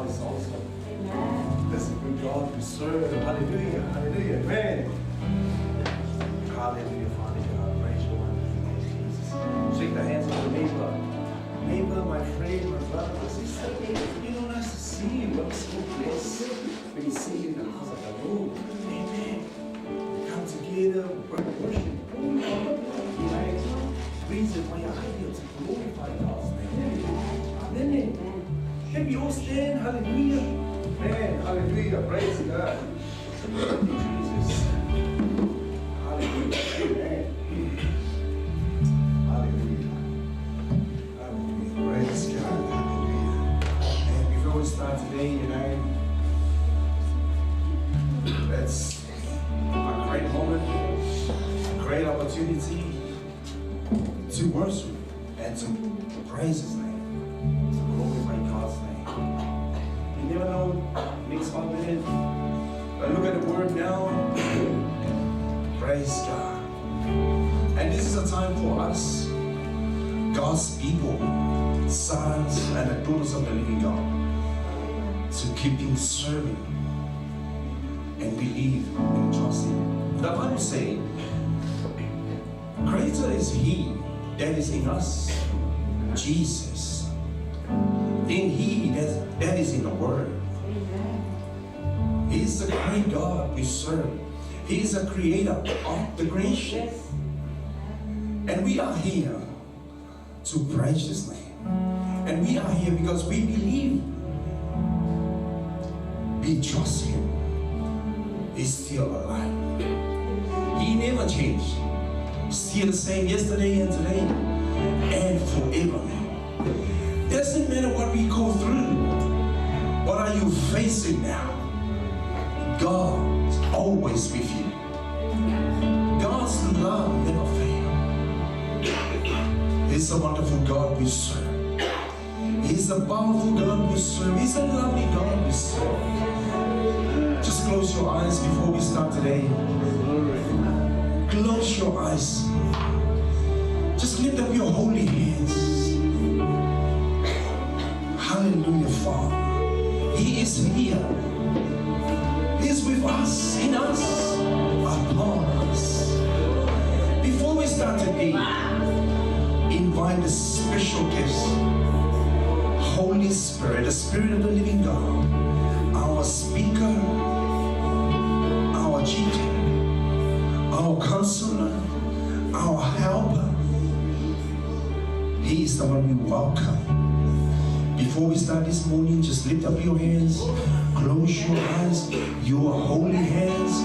God is awesome. That's a good God we serve. Hallelujah. Hallelujah. Amen. Hallelujah, Father God. Praise your wonderful name, Jesus. Shake the hands of your neighbor. Neighbor, my friend, my brother, my sister. You don't have to see you. I'm so blessed when you see you in the house of the Lord. Amen. We come together, we worship. Reason why you're here to glorify God's name. Amen. Can we all stand? Hallelujah. Man, hallelujah. Praise God. Thank you, Jesus. Hallelujah. Amen. Hallelujah. Hallelujah. Praise God. Hallelujah. And before we start today, that's a great moment, a great opportunity to worship and to praise His name, to glorify God's name. You never know, next 1 minute, but look at the word now. Praise God. And this is a time for us, God's people, sons and the daughters of the living God, to keep in serving and believe and trust Him. The Bible says, greater is He that is in us, Jesus, than He that is in the world. He is the great God we serve. He is the creator of the creation. And we are here to praise His name. And we are here because we believe, we trust Him. He's still alive. He never changed. Still the same yesterday and today and forever. Doesn't matter what we go through. What are you facing now? God is always with you. God's love never fails. He's a wonderful God we serve. He's a powerful God we serve. He's a lovely God we serve. Just close your eyes before we start today. Close your eyes. Just lift up your holy hands. Hallelujah, Father. He is here. He is with us, in us, upon us. Before we start today, invite the special guest, Holy Spirit, the Spirit of the living God, our speaker, our teacher, our counselor, our helper. He is the one we welcome. Before we start this morning, just lift up your hands, close your eyes, your holy hands.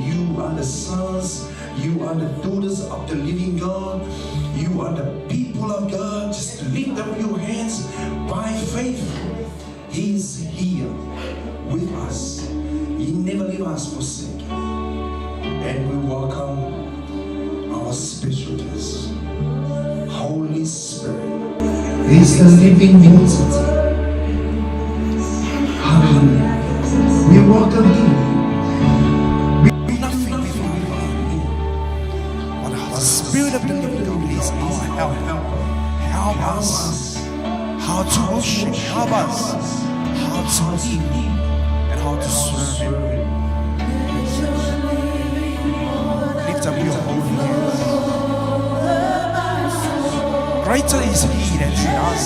You are the sons, you are the daughters of the living God, you are the people of God. Just lift up your hands by faith. He is here with us. He never leave us forsaken. And we welcome our special guest, Holy Spirit. He's the living entity. Hallelujah. We welcome Him. We're nothing without Him. But the Spirit of the living God is our help. Help us how to worship. Help us how to live and how to serve Him. Lift up your holy hands. Greater is He that is in us.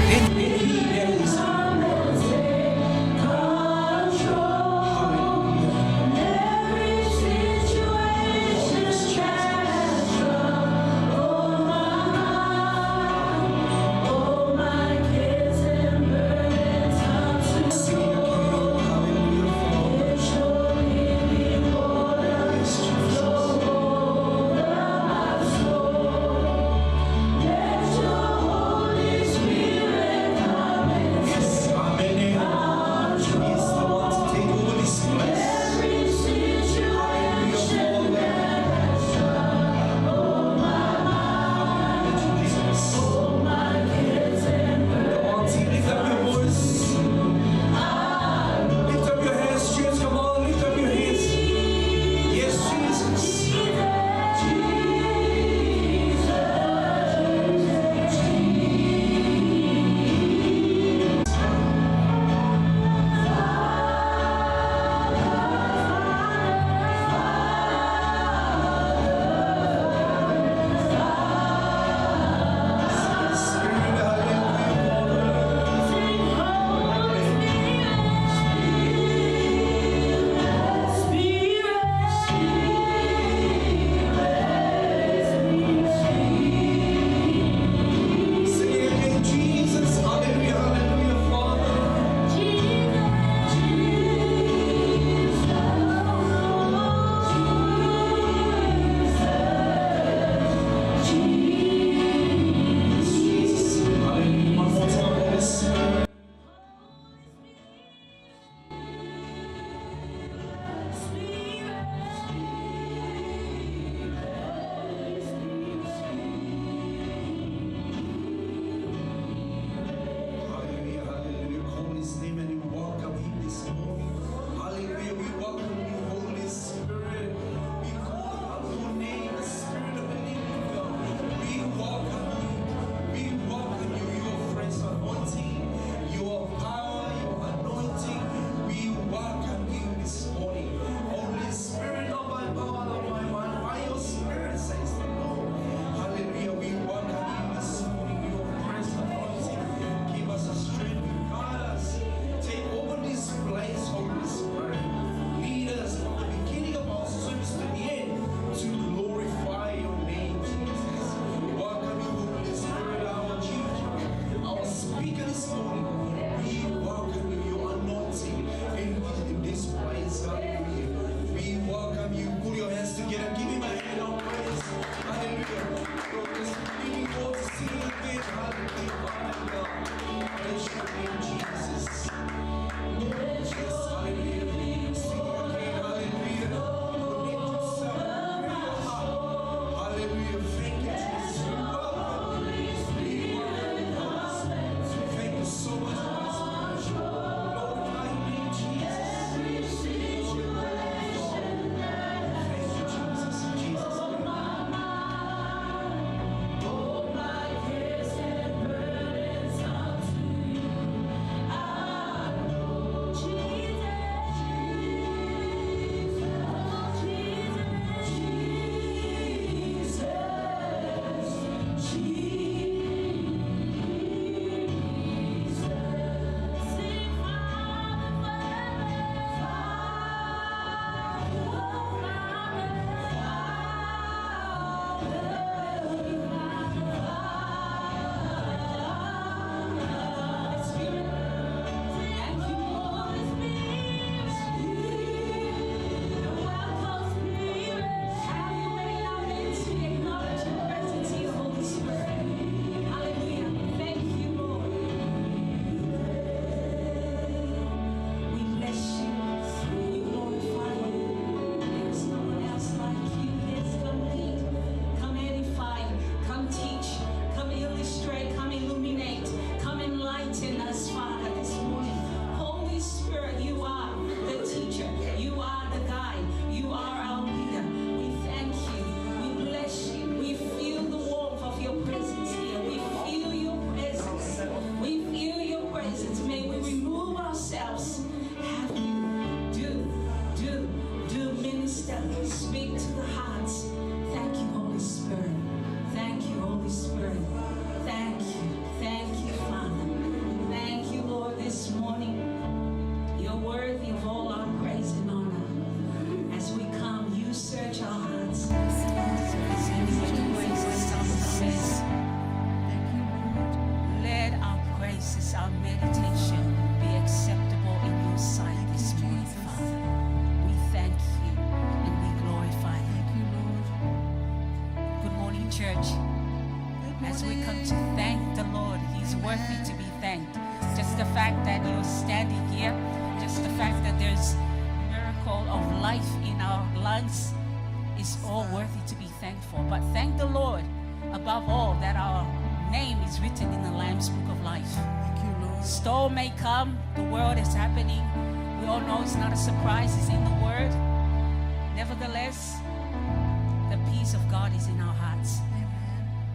Let your is our meditation be acceptable in your sight this morning, Father. We thank you and we glorify you. Thank you, Lord. Good morning, church. As we come to thank the Lord, He's worthy to be thanked. Just the fact that you're standing here, just the fact that there's miracle of life in our lives is all worthy to be thanked for. But thank the Lord above all that our name is written in the Lamb's Book of Life. Thank you, Lord. Storm may come, the world is happening. We all know it's not a surprise, it's in the Word. Nevertheless, the peace of God is in our hearts.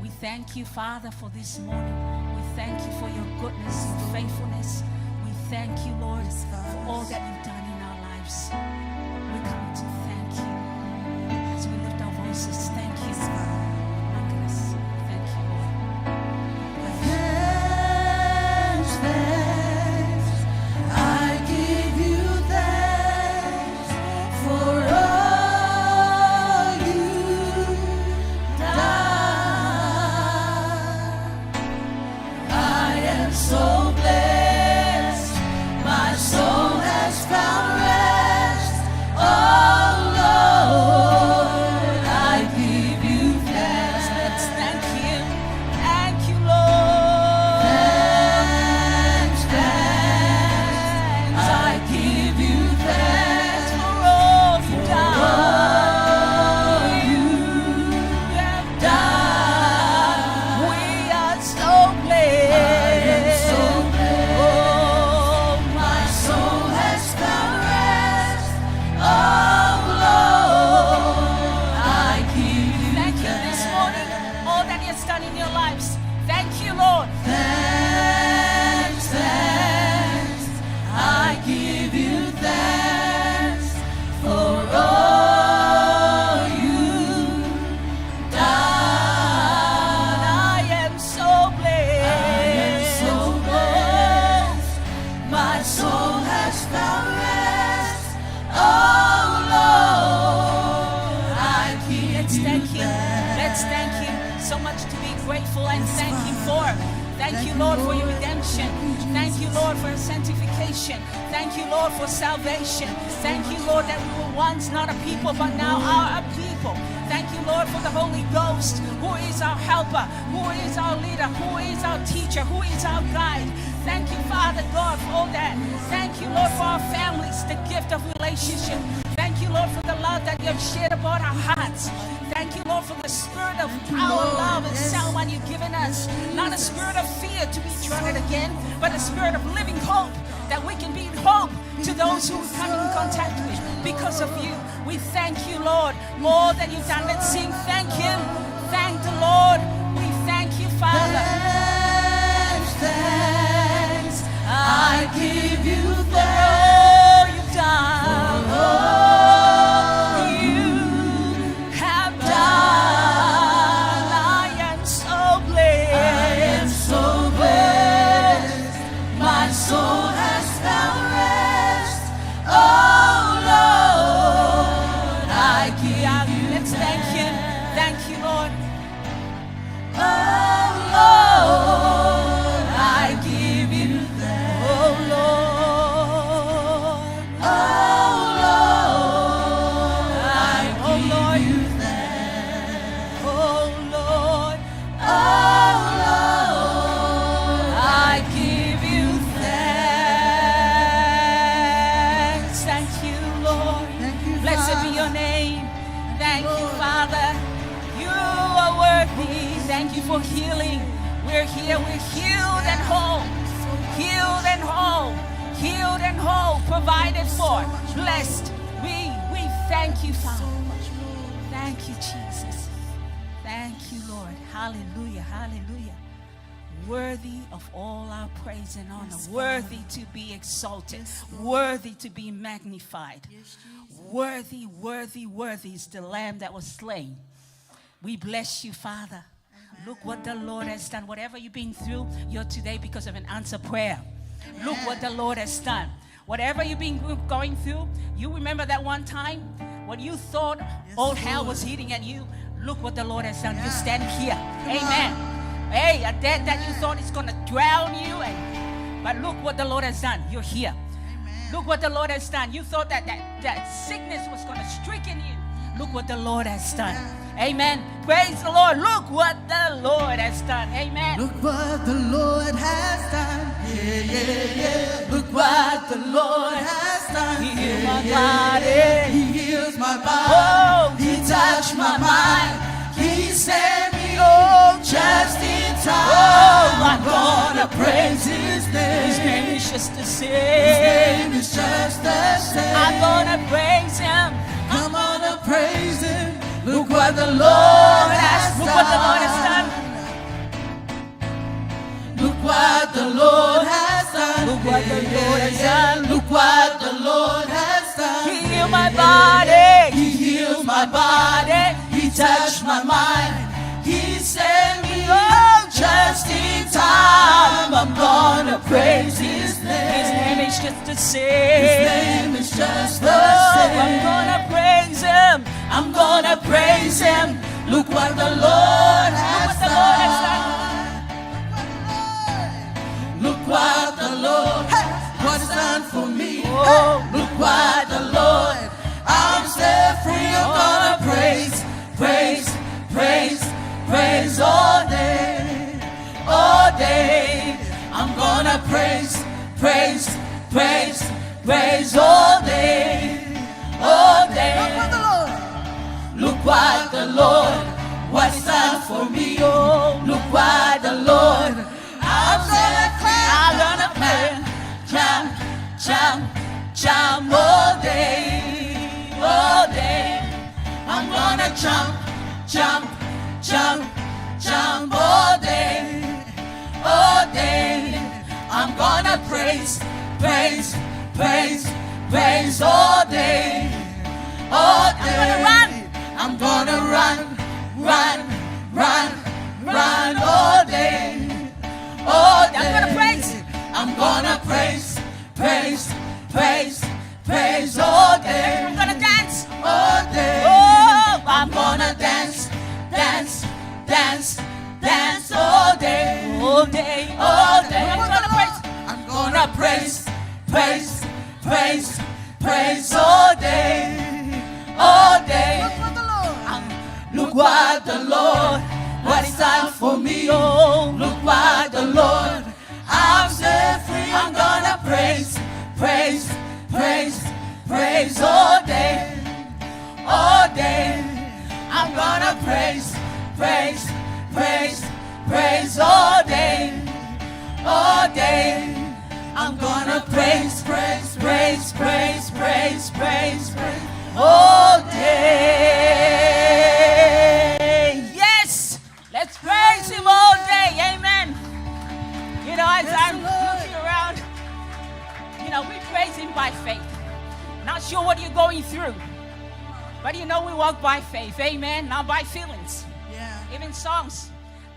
We thank you, Father, for this morning. We thank you for your goodness and faithfulness. We thank you, Lord, for all that you've done in our lives. We come to thank you. As we lift our voices, thank you. Look at us. Thank you, Lord. Thanks, I give you thanks for all you've done. I am so blessed, my soul has found rest. Oh Lord, I give you thanks. Let's thank you. Thank you, Lord. Thanks, I give you thanks For all you've for done. all you have done. We are so I blessed. am so blessed. Oh, My soul has found rest. Oh Lord, I give you thank you this morning. All that He has done in your lives. Thank you, Lord. thanks, thanks. I give you thanks for all you've done. I am so blessed. I am so blessed. My soul has found rest. Oh Lord, I give Let's you thank Him. thanks. Let's thank Him. So much to be grateful and thank Him for. Thank you, Lord, for your redemption. Thank you, Lord, for your sanctification. Thank you, Lord, for salvation. Thank you, Lord, that we were once not a people, but now are a people. Thank you, Lord, for the Holy Ghost, who is our helper, who is our leader, who is our teacher, who is our guide. Thank you, Father God, for all that. Thank you, Lord, for our families, the gift of relationship. Thank you, Lord, for the love that you have shared about our hearts. Thank you, Lord, for the spirit of power, love, and sound one you've given us. Not a spirit of fear to be tried again, but a spirit of living hope, that we can be hope to those who we come in contact with because of you. We thank you, Lord, more than you've done. Let's sing thank Him. Thank the Lord. We thank you, Father. Thanks, I give you For thanks. all you've done. All You have done. I am so blessed. I am so blessed. My soul has found rest. Oh Lord, I give Yeah, you let's thank Him. Thank you, Lord. Oh Lord, I give you thanks. Oh, Lord. Oh Lord, I Oh, give Lord. you thanks. Oh, Lord. Oh Lord, I give you thanks. Thank you, Lord. Thank you, Blessed be your name. Thank you, Father. You are worthy. Thank you for healing. We're here. We're healed and whole. Healed and whole. Healed and whole. Provided for. Blessed. We thank you, Father. Thank you, Jesus. Thank you, Lord. Hallelujah. Hallelujah. Worthy of all our praise and honor. Worthy to be exalted. Worthy to be magnified. Worthy, worthy, worthy is the Lamb that was slain. We bless you, Father. Look what the Lord has done. Whatever you've been through, you're today because of an answered prayer. Look what the Lord has done. Whatever you've been going through, you remember that one time when you thought all hell was hitting at you. Look what the Lord has done. You're standing here. Amen. Hey, a death that you thought is going to drown you and But look what the Lord has done. You're here. Look what the Lord has done. You thought that sickness was going to stricken you. Look what the Lord has done. Amen. Praise the Lord. Look what the Lord has done. Amen. Look what the Lord has done. Yeah, yeah, yeah. Look what the Lord has done. He healed Yeah, my yeah, body. yeah. He heals my body. Oh, He touched my mind. He set me Oh, just in time. Oh, I'm gonna praise His name. His name is just the His same. name is just the same. I'm gonna praise Him. Come on and praise Him. Look what the Lord has Look done. what the Lord has done. Look what the Lord has done. Look what the Lord has done. Look what the Lord has done. He healed my body. He healed my body. He touched my mind. He set me up just in time. I'm gonna praise His name. His name is just the His same. name is just the Oh, same. I'm gonna praise Him. I'm gonna praise Him. Look what the Lord has what the Lord has done. Look what the Lord has done for me. Oh. Look what the Lord. I'm set free. I'm gonna praise, praise, praise, praise all day, all day. I'm gonna praise, praise, praise, praise all day, all day. Look what the Lord has done for me. Oh, look what the Lord. I'm gonna clap, jump, jump, jump all day, all day. I'm gonna jump, jump, jump, jump all day, all day. I'm gonna praise, praise, praise, praise all day, all day. I'm gonna run. I'm gonna run, run, run, run all day, all day. I'm gonna praise. I'm gonna praise, praise, praise, praise all day, I'm gonna dance. all day. Oh, I'm gonna dance, dance, dance, dance all day, all day. all day. I'm gonna praise. I'm gonna praise, praise, praise, praise all day, all day. Look what the Lord has done for me. Oh, look what the Lord. I'm set free. I'm gonna praise, praise, praise, praise all day, all day. I'm gonna praise, praise, praise, praise all day, all day. I'm gonna praise, praise, praise, praise, praise, praise, praise all day. Yes, let's praise Him all day. Amen. You know, as I'm looking around, you know, we praise Him by faith. Not sure what you're going through, but you know we walk by faith. Amen. Not by feelings. Yeah, Even songs.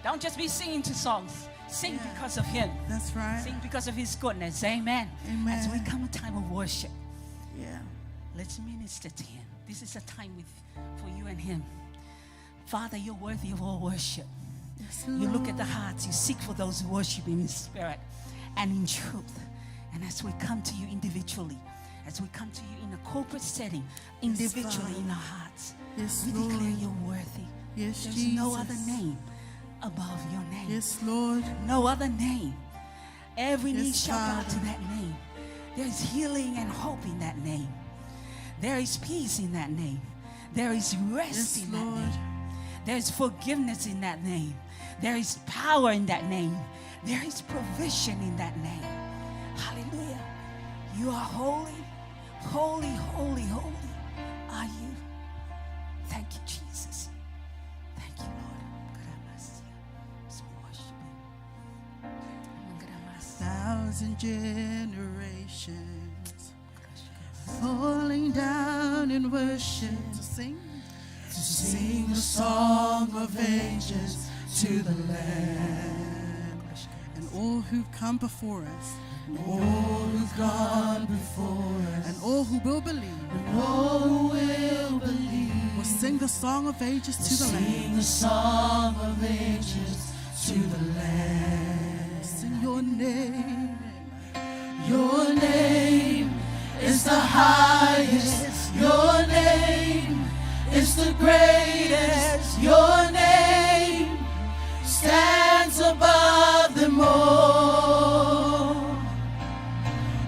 Don't just be singing to songs. Sing Yeah. because of Him. that's right. Sing because of His goodness. Amen. Amen. As we come a time of worship, Yeah. let's minister to Him. This is a time for you and Him. Father, you're worthy of all worship. Yes, You look at the hearts. You seek for those who worship Him in spirit and in truth. And as we come to you individually, as we come to you in a corporate setting, individually Father. in our hearts, Yes, we Lord. declare you're worthy. Yes, There's Jesus. no other name above your name. Yes, Lord. No other name. Every knee Yes, shall bow to Father. that name. There is healing and hope in that name. There is peace in that name. There is rest Yes, in that Lord. name. There is forgiveness in that name. There is power in that name. There is provision in that name. Hallelujah. You are holy, holy, holy, holy are you. Thank you, Jesus. Thank you, Lord. Let's worship Him. 1,000 generations falling down in worship to sing the song of ages to the Lamb, and all who've come before us, and all who've gone before us, and all who will believe, will sing the song of ages to the Lamb. Sing the song of ages to the Lamb. Sing your name. Your name is the highest. Your name is the greatest. Your name stands above them all.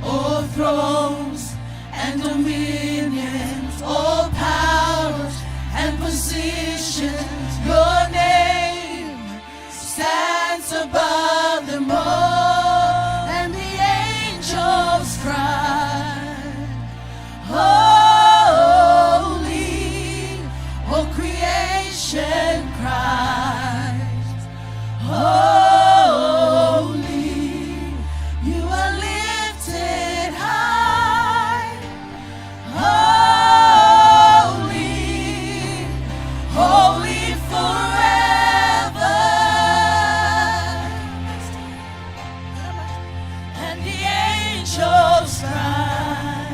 All thrones and dominions, all powers and positions. Your name stands above them all. And the angels cry, holy, all creation cries, holy, you are lifted high, holy, holy forever. And the angels cry,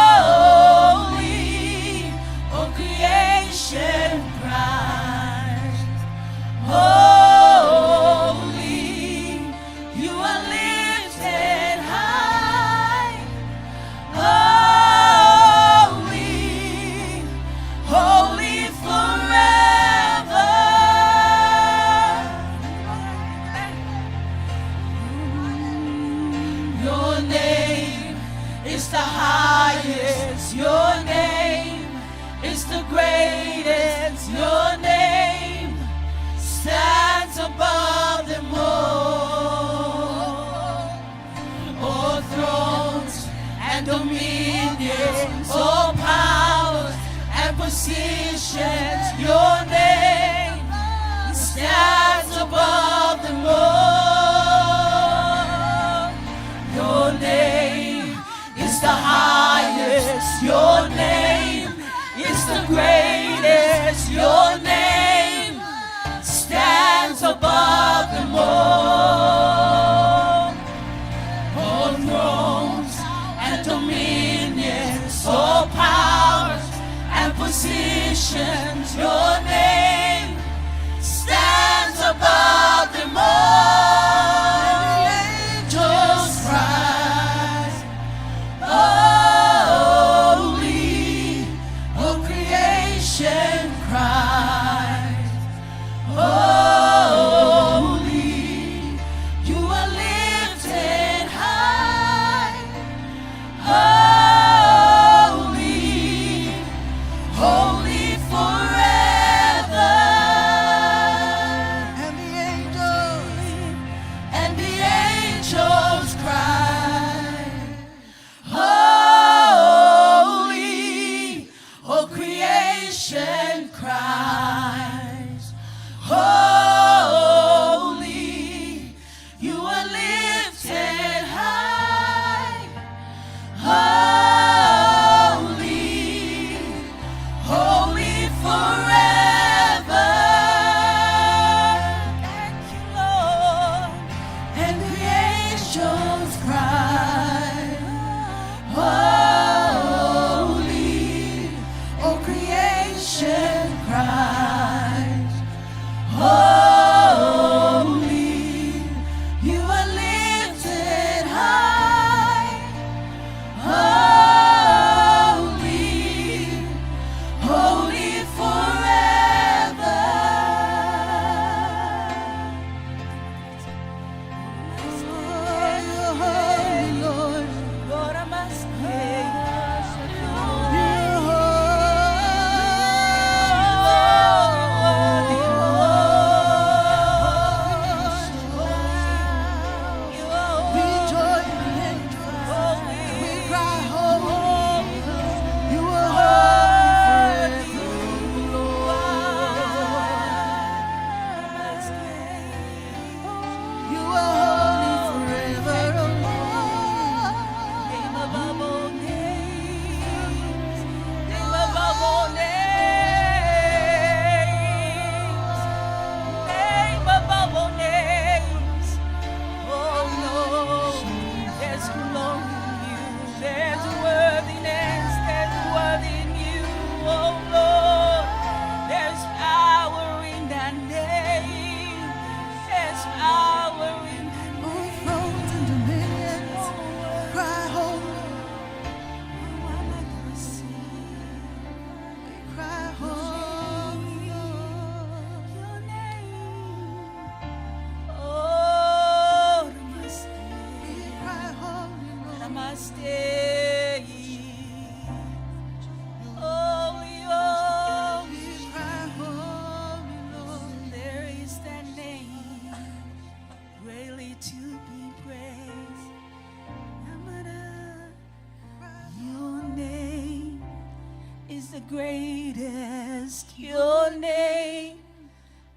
holy, all creation cries, holy, you are lifted high, holy, holy forever. Your name is the highest. Your name is the greatest. Your name stands above them all. All thrones and dominions, all powers and positions. Your name stands above them all. Your name is the highest. Your name is the greatest. Your name stands above them all. All thrones and dominions, all powers and positions. Your name stands above them all. Angels cry, holy, all creation cries, holy, you are lifted high, holy, holy forever. And the angels cry, holy, all creation cries, holy, you are lifted high, holy, holy forever. Thank you, Lord. And the angels cry, holy, all creation cries, holy, you are lifted high, holy, holy forever. You're holy, Lord. Lord, I must pray. greatest. Your name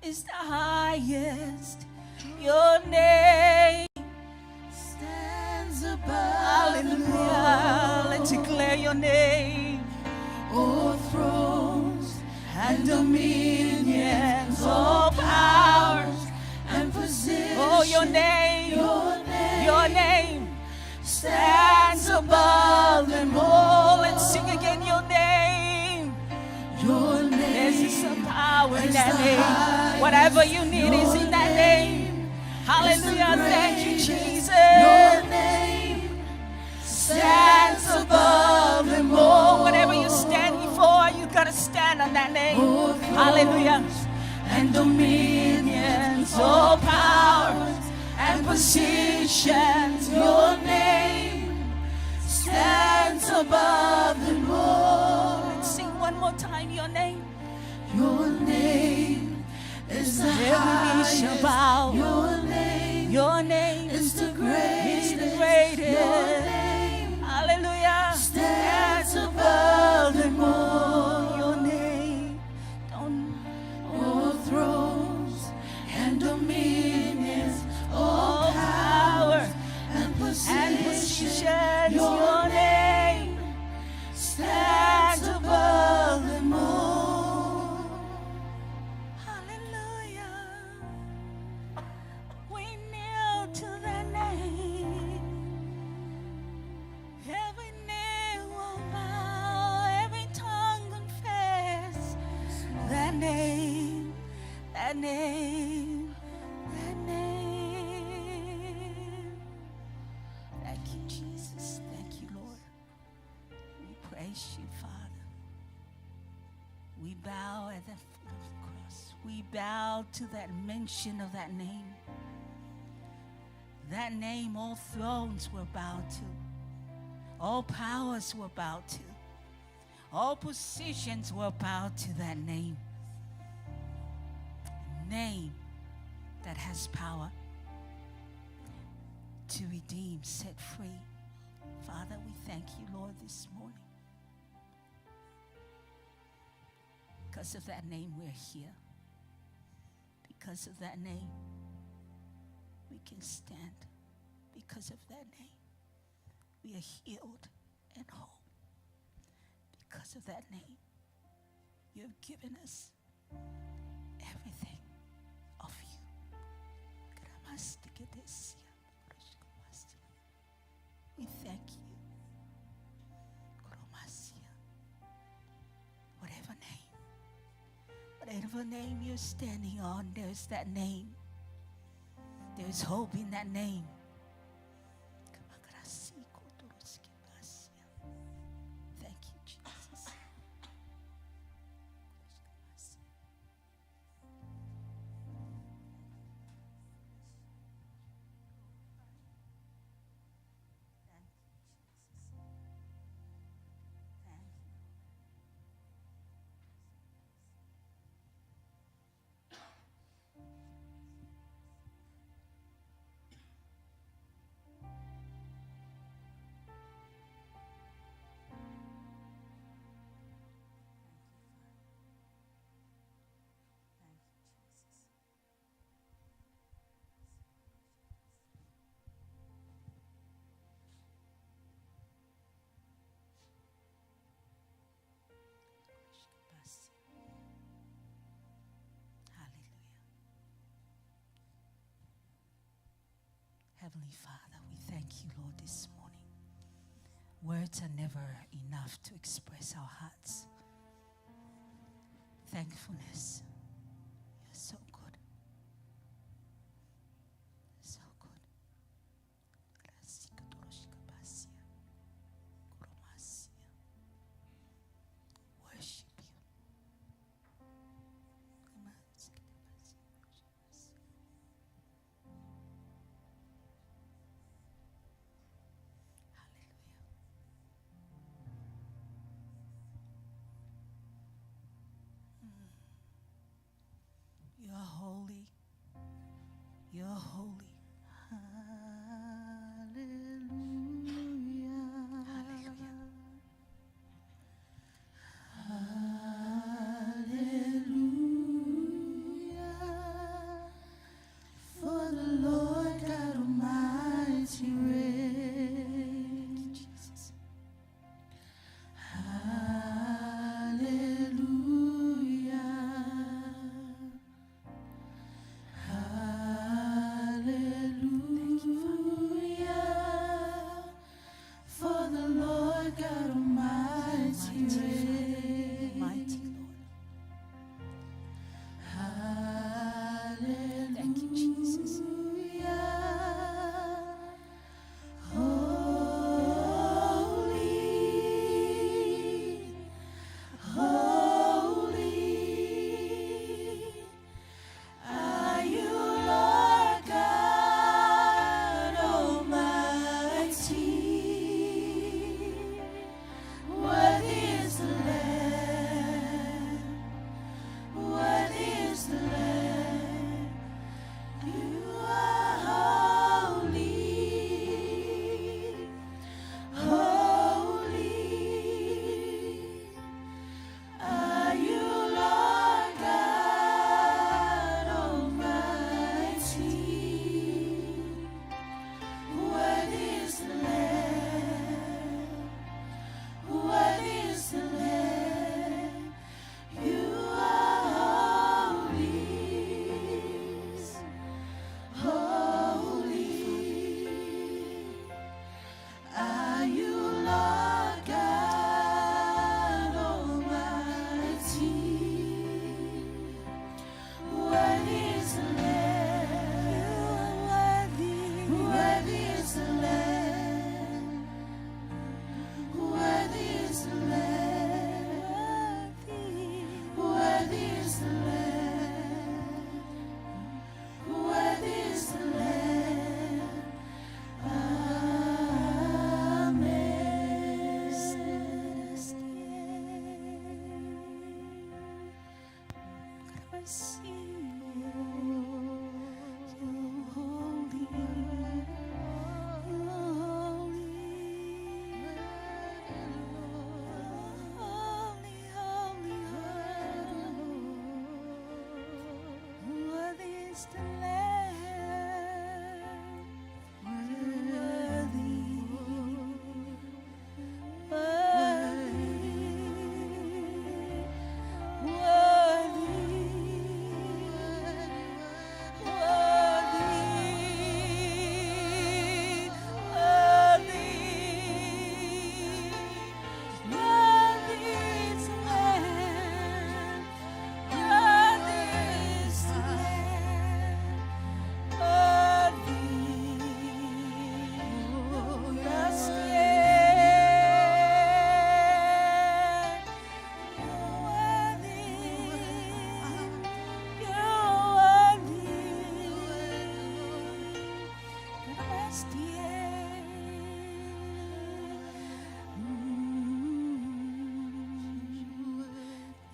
is the highest. Your name stands above. Hallelujah. Let's declare your name. All thrones and dominions, all powers and positions. Oh, your name, your name stands above them all. Let's sing again your name. Your name. There's some power in that name. Whatever you need is in that name. Hallelujah. Thank you, Jesus. Your name stands above them all. Whatever you're standing for, you gotta stand on that name. Hallelujah. And dominions, all powers and positions. Your name stands above them all. Let's sing one more time your name. Your name is the Every knee highest. shall bow. Your name is the greatest. Is the greatest. Your name Hallelujah. stands above them all. Your name. Don't All thrones and dominions, all power and and positions. positions. Your Your name stands above them all. Hallelujah. We kneel to that name. Every knee will bow, every tongue confess that name, that name, that name. Thank you, Jesus. Thank you, Lord. We praise you, Father. We bow at the foot of the cross. We bow to that mention of that name. That name all thrones were bowed to. All powers were bowed to. All positions were bowed to that name. A name that has power to redeem, set free. Father, we thank you, Lord, this morning. Because of that name, we're here. Because of that name, we can stand. Because of that name, we are healed and whole. Because of that name, you have given us everything of you. We thank you. Whatever name you're standing on, there's that name. There's hope in that name. Thank you, Jesus. Heavenly Father, we thank you, Lord, this morning. Words are never enough to express our hearts. Thankfulness. You're so good. So good. Worship you.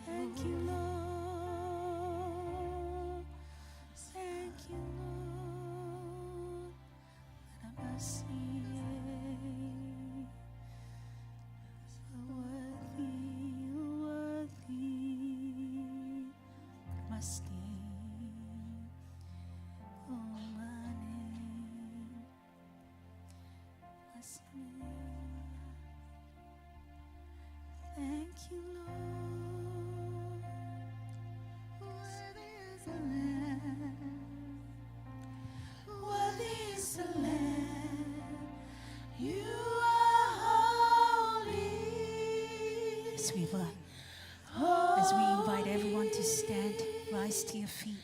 Thank you, Lord. Thank you, Lord. Namaste. Worthy, worthy. Namaste. Oh, my name. Thank you, Lord. Worthy is the Lamb. Worthy is the Lamb. You are holy. As we invite everyone to stand, rise to your feet.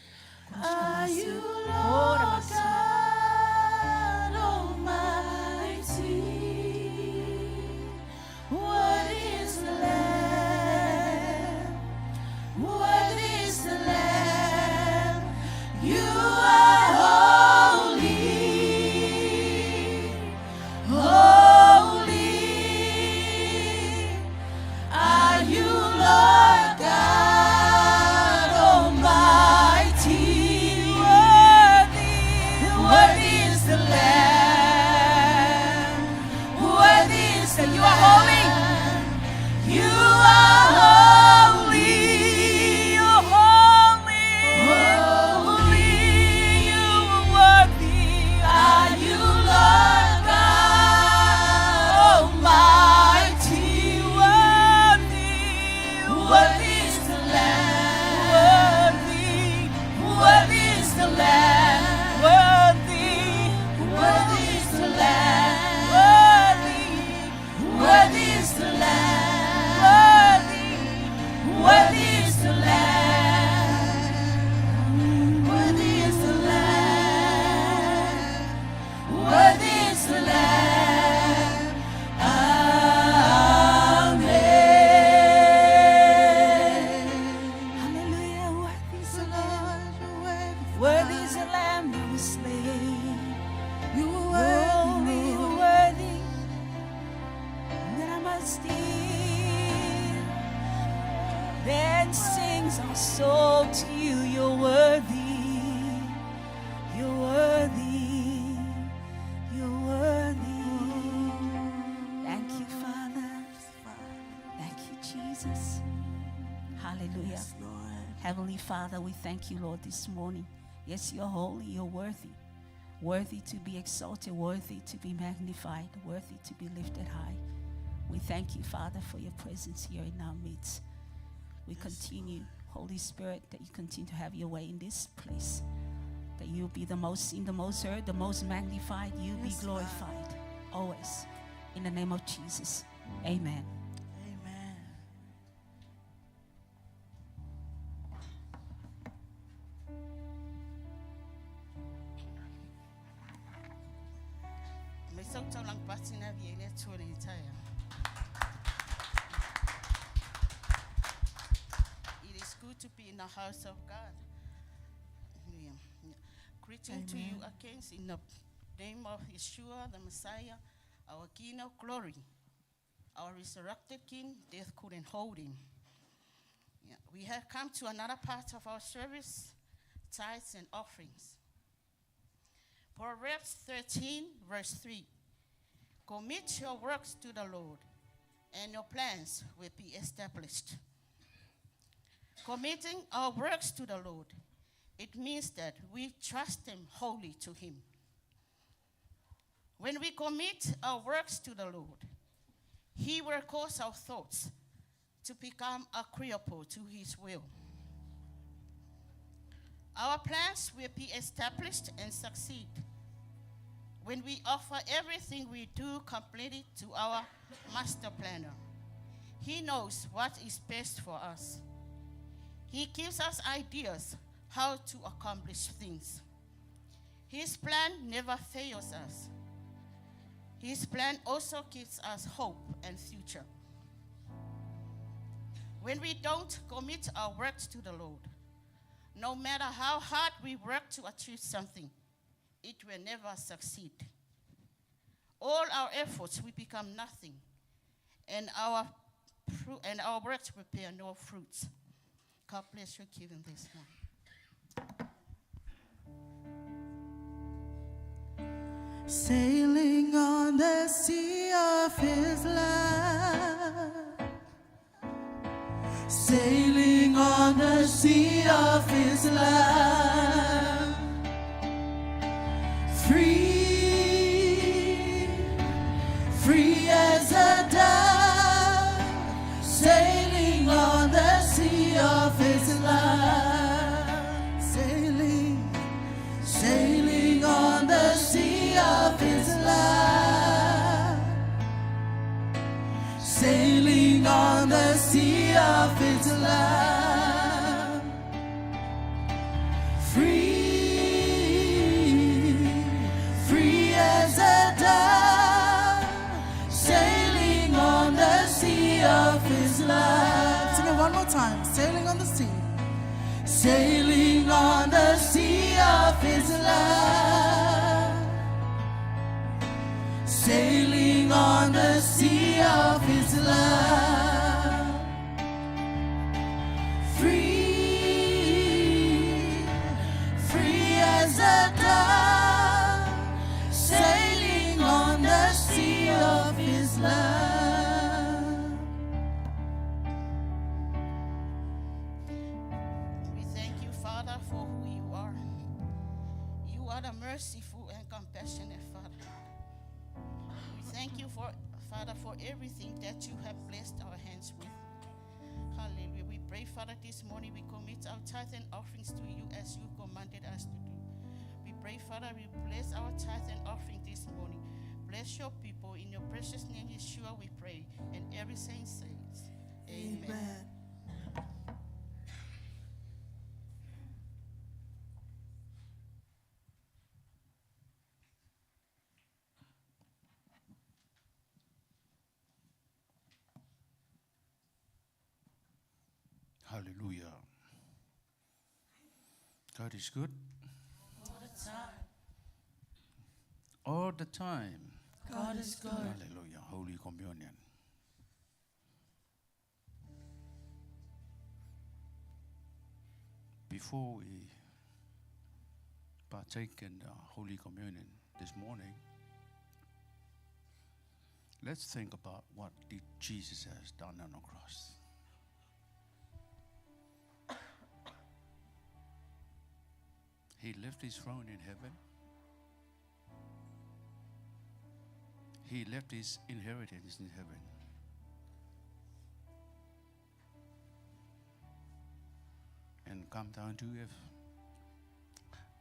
Are you Lord God Almighty? Worthy is the Lamb. Worthy is the Lamb. You are holy. Holy. Are you Lord God Almighty? Worthy is the Lamb. Worthy is the You are holy. You are holy. You're holy. Holy. You are worthy. Are you Lord God Almighty? Worthy. Worthy is the Lamb. Worthy. Worthy is the Lamb. Worthy. Worthy is the Lamb. Worthy. Worthy is the Lamb. Worthy. Worthy is the Lamb. Worthy is the Lamb. Worthy is the Lamb. Amen. Hallelujah. Worthy is the Lamb. Worthy is the Lamb that was slain. You Worthy, are worthy. Namaste. Then sings our soul to you. You're worthy. You're worthy. You're worthy. Thank you, Father. Thank you, Jesus. Hallelujah. Heavenly Father, we thank you, Lord, this morning. Yes, you're holy, you're worthy. Worthy to be exalted, worthy to be magnified, worthy to be lifted high. We thank you, Father, for your presence here in our midst. We continue, Holy Spirit, that you continue to have your way in this place. That you'll be the most seen, the most heard, the most magnified. You be glorified always. In the name of Jesus. Amen. Amen. May sauta lang pati na viene tuli taya. It is good to be in the house of God. Hallelujah. Greeting to you again in the name of Yeshua, the Messiah, our King of glory, our resurrected King. Death couldn't hold him. Yeah. We have come to another part of our service, tithes and offerings. Proverbs 13, verse 3. Commit your works to the Lord, and your plans will be established. Committing our works to the Lord, it means that we trust Him wholly to Him. When we commit our works to the Lord, He will cause our thoughts to become agreeable to His will. Our plans will be established and succeed when we offer everything we do completely to our master planner. He knows what is best for us. He gives us ideas how to accomplish things. His plan never fails us. His plan also gives us hope and future. When we don't commit our works to the Lord, no matter how hard we work to achieve something, it will never succeed. all our efforts will become nothing, and our works will bear no fruits. God bless you, giving this one. Sailing on the sea of His love, sailing on the sea of His love, free, free as a dove, sailing on the sea of His love, sailing, sailing on the sea of His love, sailing on the sea of His love, free, free as a dove, sailing on the sea of His love. Sing it one more time. Sailing on the sea. Sailing on the sea of His love, sailing on the sea of His love, free, free as a dove, sailing on the sea of His love. We thank you, Father, for who you are. You are the merciful and compassionate Father. We thank you, Father, for everything that you have blessed our hands with. Hallelujah. We pray, Father, this morning we commit our tithe and offerings to you as you commanded us to do. We pray, Father, we bless our tithe and offering this morning. Bless your people. In your precious name, Yeshua, we pray. And every saint says, Amen. Hallelujah. God is good All the time. all the time. God is good. Hallelujah. Holy Communion. Before we partake in the Holy Communion this morning, let's think about what did Jesus has done on the cross. He left his throne in heaven. He left his inheritance in heaven. And come down to earth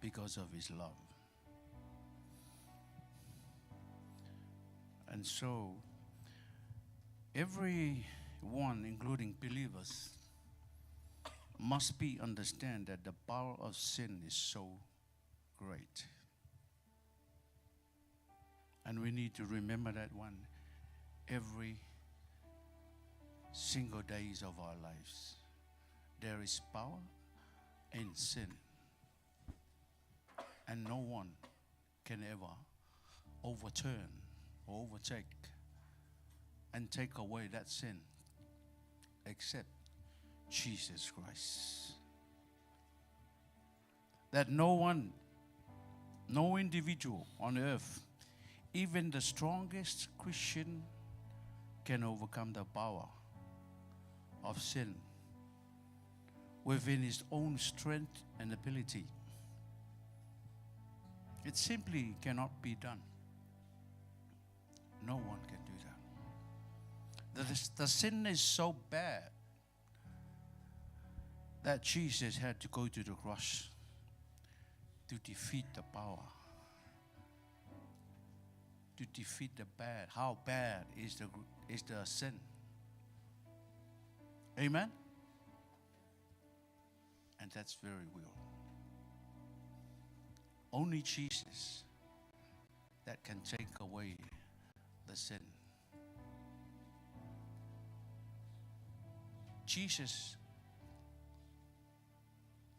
because of his love. And so, everyone, including believers, must be understand that the power of sin is so great. And we need to remember that one every single days of our lives. There is power in sin. And no one can ever overturn or overtake and take away that sin except Jesus Christ. That no one, no individual on earth, even the strongest Christian, can overcome the power of sin within his own strength and ability. It simply cannot be done. No one can do that. The sin is so bad that Jesus had to go to the cross to defeat the power, to defeat the bad. How bad is the sin? Amen? And that's very real. Only Jesus that can take away the sin. Jesus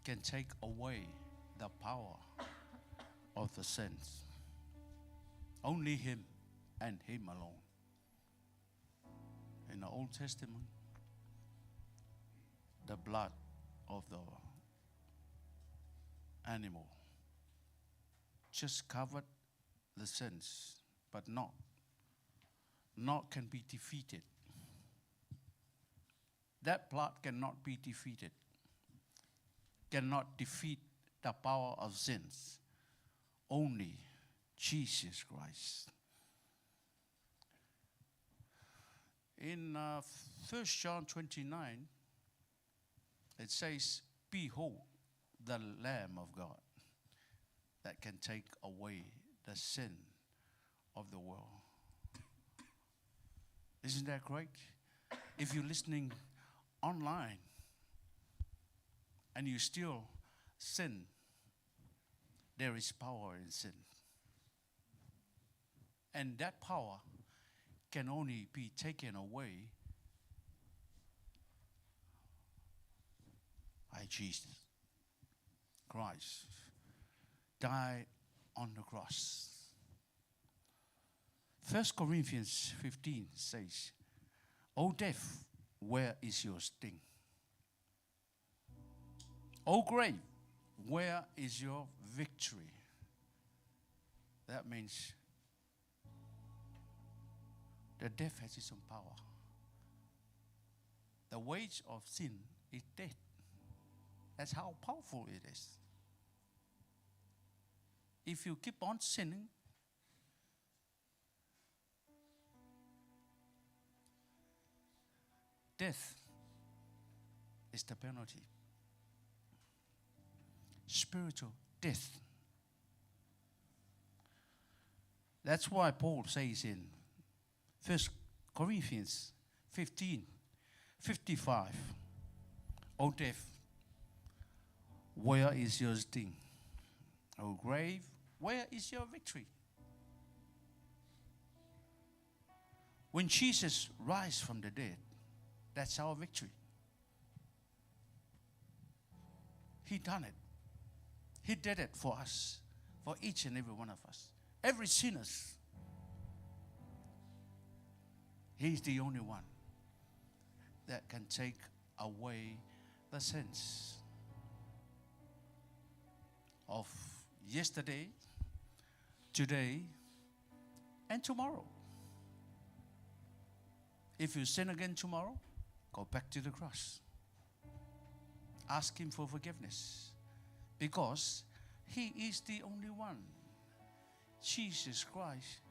can take away the power of the sins. Only Him and Him alone. In the Old Testament, the blood of the animal just covered the sins, but not can be defeated. That blood cannot be defeated, cannot defeat the power of sins. Only Jesus Christ. In 1 John 29, it says, "Behold, the Lamb of God that can take away the sin of the world." Isn't that great? If you're listening online and you still sin, there is power in sin. And that power can only be taken away by Jesus Christ. Died on the cross. 1 Corinthians 15 says, "O death, where is your sting? O grave, where is your victory?" That means the death has its own power. The wage of sin is death. That's how powerful it is. If you keep on sinning, death is the penalty. Spiritual death. That's why Paul says in 1 Corinthians 15:55, "O death, where is your sting? O grave, where is your victory?" When Jesus rise from the dead, that's our victory. He done it. He did it for us, for each and every one of us. Every sinners. He's the only one that can take away the sins of yesterday, today, and tomorrow. If you sin again tomorrow, go back to the cross. Ask Him for forgiveness, because He is the only one. Jesus Christ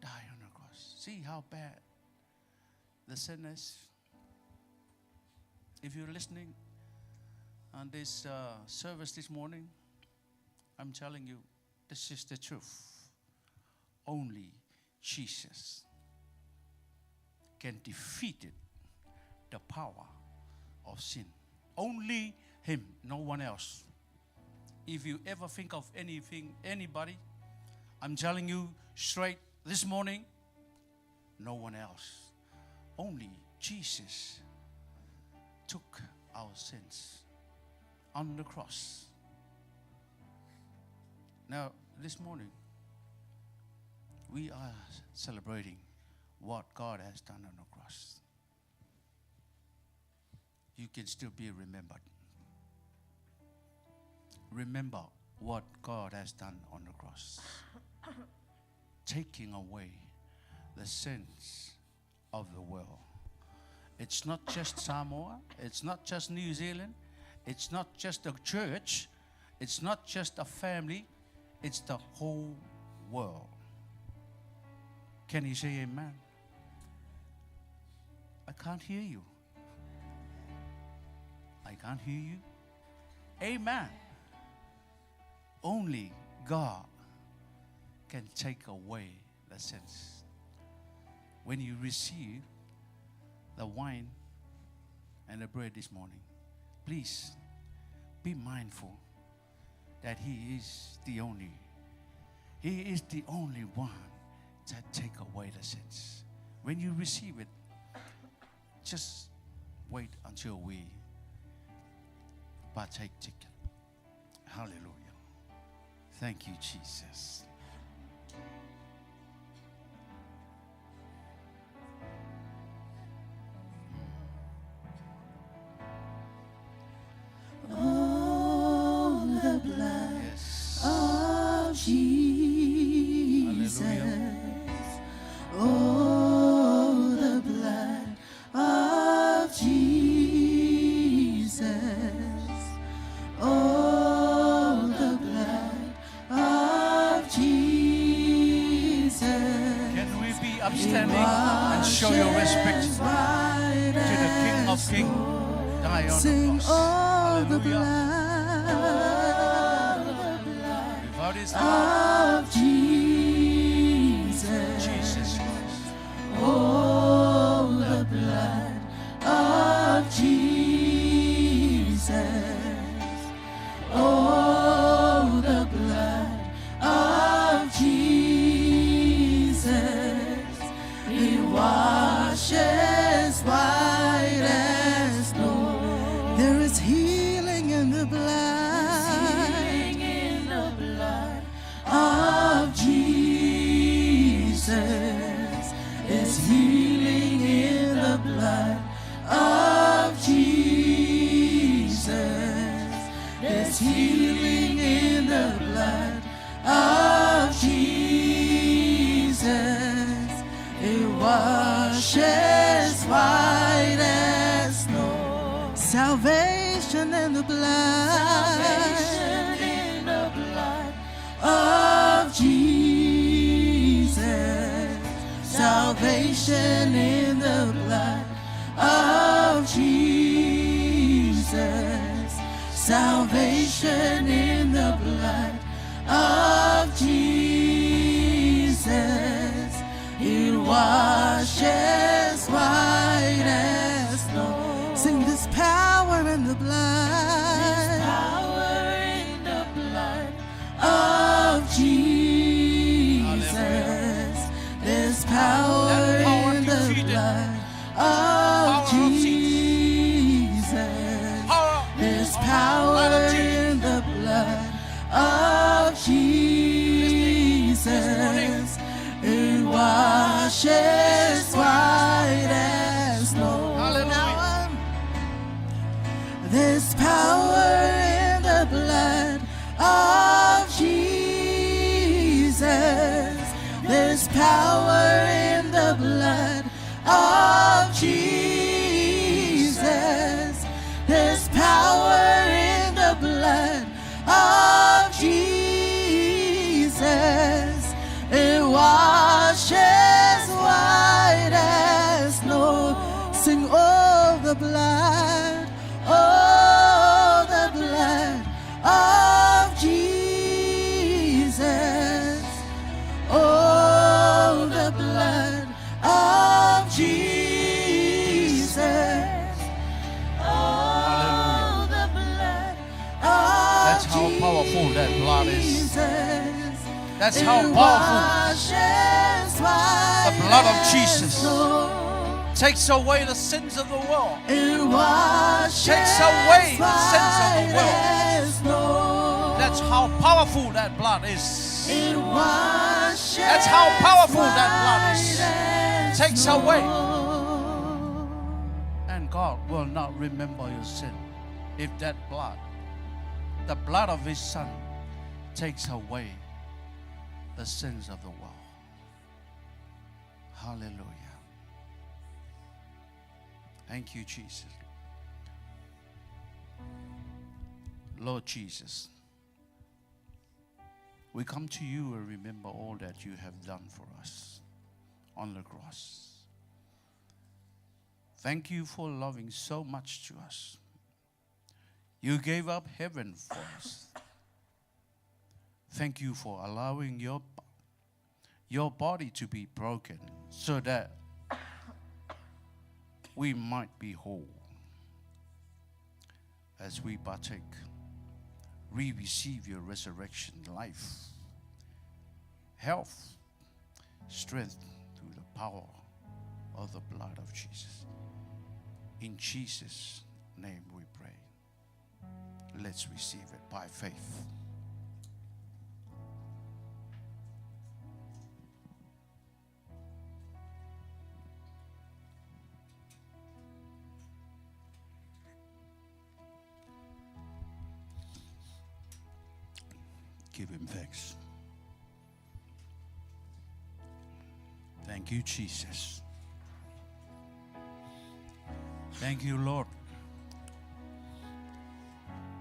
died on the cross. See how bad the sin is? If you're listening on this service this morning, I'm telling you, this is the truth. Only Jesus can defeat the power of sin. Only Him, no one else. If you ever think of anything, anybody, I'm telling you straight this morning, no one else. Only Jesus took our sins on the cross. Now, this morning, we are celebrating what God has done on the cross. You can still be remembered. Remember what God has done on the cross. Taking away the sins of the world. It's not just Samoa. It's not just New Zealand. It's not just a church. It's not just a family. It's the whole world. Can you say amen? I can't hear you. I can't hear you. Amen. Only God can take away the sins. When you receive the wine and the bread this morning, please be mindful that He is the only one that take away the sins. When you receive it, just wait until we partake together. Hallelujah. Thank you, Jesus. upstanding and show your respect to the King of Kings, die on the cross. Hallelujah. Without his blood Of Jesus. Jesus Christ. Oh, the blood of Jesus. Oh, the blood of Jesus. It washes white as snow. There is healing in the blood. Healing in the blood of Jesus. There's healing in the blood of Jesus. There's healing in the blood of Jesus. It washes white as snow. Salvation in the blood. Salvation in the blood of Jesus. Salvation in the blood of Jesus. Salvation in the blood of Jesus. It washes white as snow. Sing, this power in the blood. This power in the blood of Jesus. There's power in the blood of Jesus. There's power in the blood of Jesus. It washes white as snow. Hallelujah. There's power in the blood of Jesus. There's power in the blood of Jesus. There's power in the blood of Jesus. It washes white as snow. Sing, oh, the blood, oh, the blood of Jesus. Oh, the blood of Jesus. Oh, the blood of That's how powerful that blood is. Jesus. That's how It powerful washes white the blood of as Jesus snow. takes away the sins of the world. It washes Takes away the sins of the world. white as snow. That's how powerful that blood is. It washes That's how powerful that blood is. white as Takes away. snow. And God will not remember your sin if that blood, the blood of His Son, takes away the sins of the world. Hallelujah. Thank you, Jesus. Lord Jesus, we come to you and remember all that you have done for us on the cross. Thank you for loving so much to us. You gave up heaven for us. Thank you for allowing your body to be broken so that we might be whole. As we partake, we receive your resurrection life, health, strength through the power of the blood of Jesus. In Jesus' name we pray. Let's receive it by faith. Give him thanks. Thank you, Jesus. Thank you, Lord.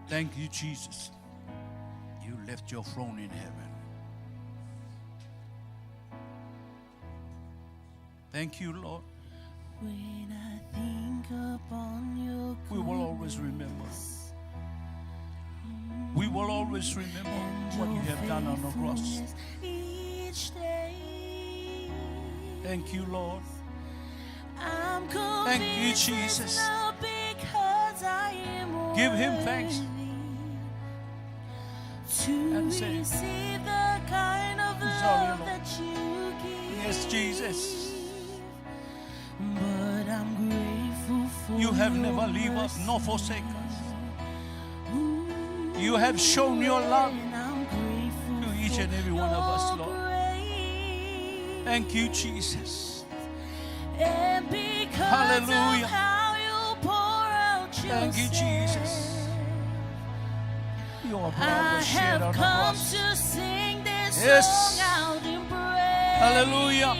Thank you, Jesus. You left your throne in heaven. Thank you, Lord. When I think upon your We will always remember. We will always remember what you have done on the cross. each day, Thank you, Lord. I'm Thank you, convinced Jesus. it's not because I am Give him thanks. to And say, receive the kind of sorry, love Lord. that you give. Yes, Jesus. But I'm grateful for You have your never leave us mercy. nor forsake us. You have shown your love And I'm grateful to each and every one of us, for Lord. grace. Thank you, Jesus. And because Hallelujah. of how you pour out Thank you, yourself, Jesus. Your blood I was shed on have the come cross. to sing this Yes. song out in praise. Hallelujah.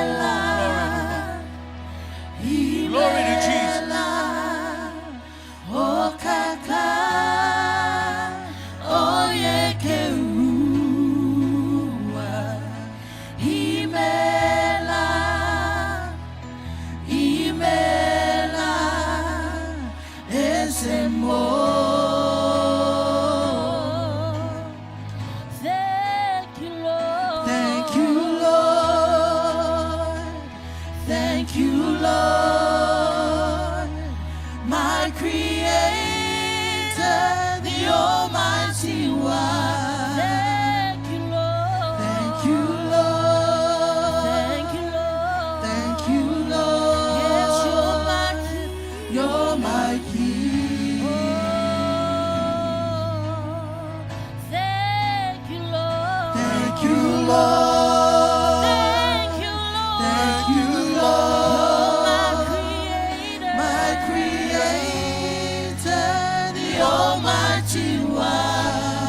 Himela, Glory to Jesus. O kaka, o yekeruwa. Himela, himela, esemo. Thank you, Lord. Thank you, Lord. Thank you, Lord. My Creator, the Almighty One. Thank you, Lord. Thank you, Lord. Thank you, Lord. Thank you, Lord. Yes, you're my King. You're my King. Oh, thank you, Lord. Thank you, Lord. Thank you, Lord. Thank you, Lord. My Creator, the Almighty One.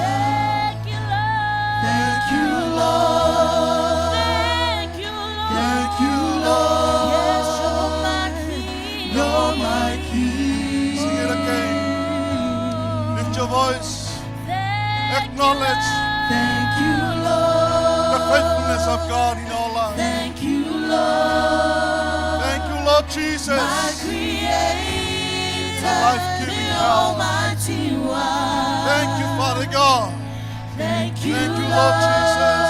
Thank you, Lord. Thank you, Lord. Thank you, Lord. Thank you, Lord. Yes, you're my King. You're my King. Sing it again. Lift your voice. Acknowledge Thank you, Lord. the faithfulness of God in our lives. Thank you, Lord. Thank you, Lord Jesus. My Creator, life-giving the God. Almighty One. Thank you, Father God. Thank you, Thank you, Lord Jesus.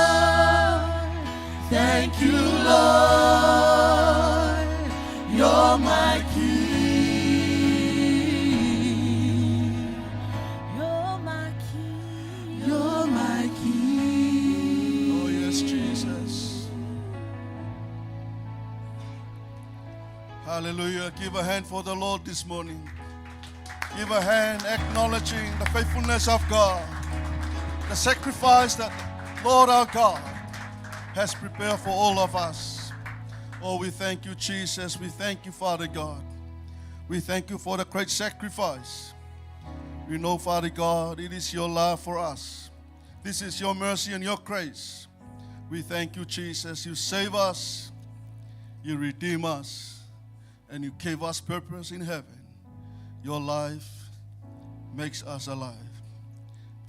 Thank you, Lord. You're my King. You're my King. You're my King. Oh, yes, Jesus. Hallelujah. Give a hand for the Lord this morning. Give a hand acknowledging the faithfulness of God. The sacrifice that Lord our God has prepared for all of us. Oh, we thank you, Jesus. We thank you, Father God. We thank you for the great sacrifice. We know, Father God, it is your love for us. This is your mercy and your grace. We thank you, Jesus. You save us, you redeem us, and you gave us purpose in heaven. Your life makes us alive.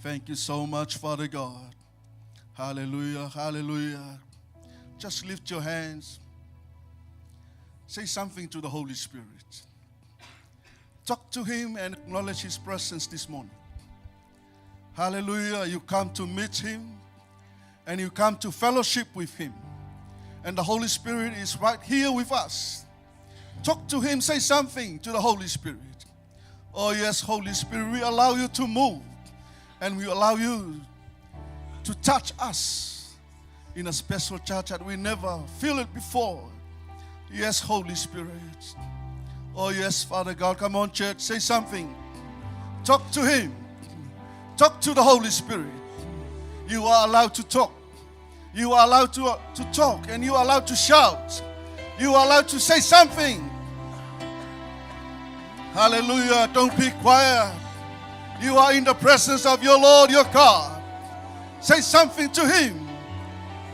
Thank you so much, Father God. Hallelujah, hallelujah. Just lift your hands. Say something to the Holy Spirit. Talk to Him and acknowledge His presence this morning. Hallelujah. You come to meet Him and you come to fellowship with Him. And the Holy Spirit is right here with us. Talk to Him. Say something to the Holy Spirit. Oh yes, Holy Spirit, we allow you to move. And we allow you to touch us in a special touch that we never feel it before. Yes, Holy Spirit. Oh yes, Father God. Come on, church. Say something. Talk to Him. Talk to the Holy Spirit. You are allowed to talk. You are allowed to talk. And you are allowed to shout. You are allowed to say something. Hallelujah. Don't be quiet. You are in the presence of your Lord, your God. Say something to Him.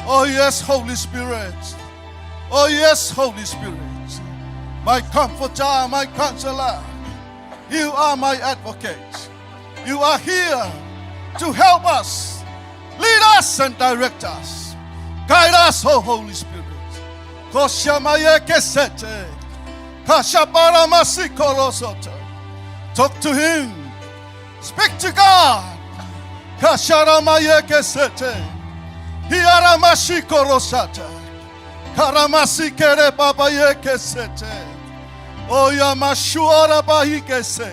Oh yes, Holy Spirit. Oh yes, Holy Spirit. My comforter, my counselor. You are my advocate. You are here to help us, lead us and direct us. Guide us, oh Holy Spirit. Koshamaye kesete. Kashabaramasi korosota. Talk to Him. Speak to God. Kasharamaye kesete. Hiaramashi korosata. Karamasi kere babaye kesete. Oh Yamashuara bahikese.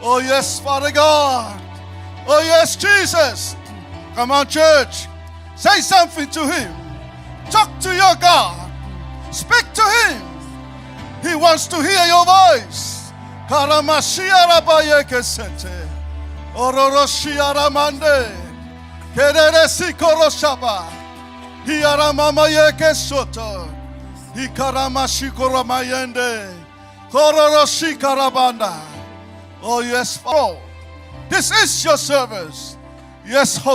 Oh yes, Father God. Oh yes, Jesus. Come on, church. Say something to Him. Talk to your God. Speak to Him. He wants to hear your voice. Karamashia rabayeke sete. Ororoshia ramande. Kereresi koroshaba. Hiaramamaye soto. Hikaramashi koramayende. Kororoshi karabanda. Oh yes, Father. This is your service. Yes,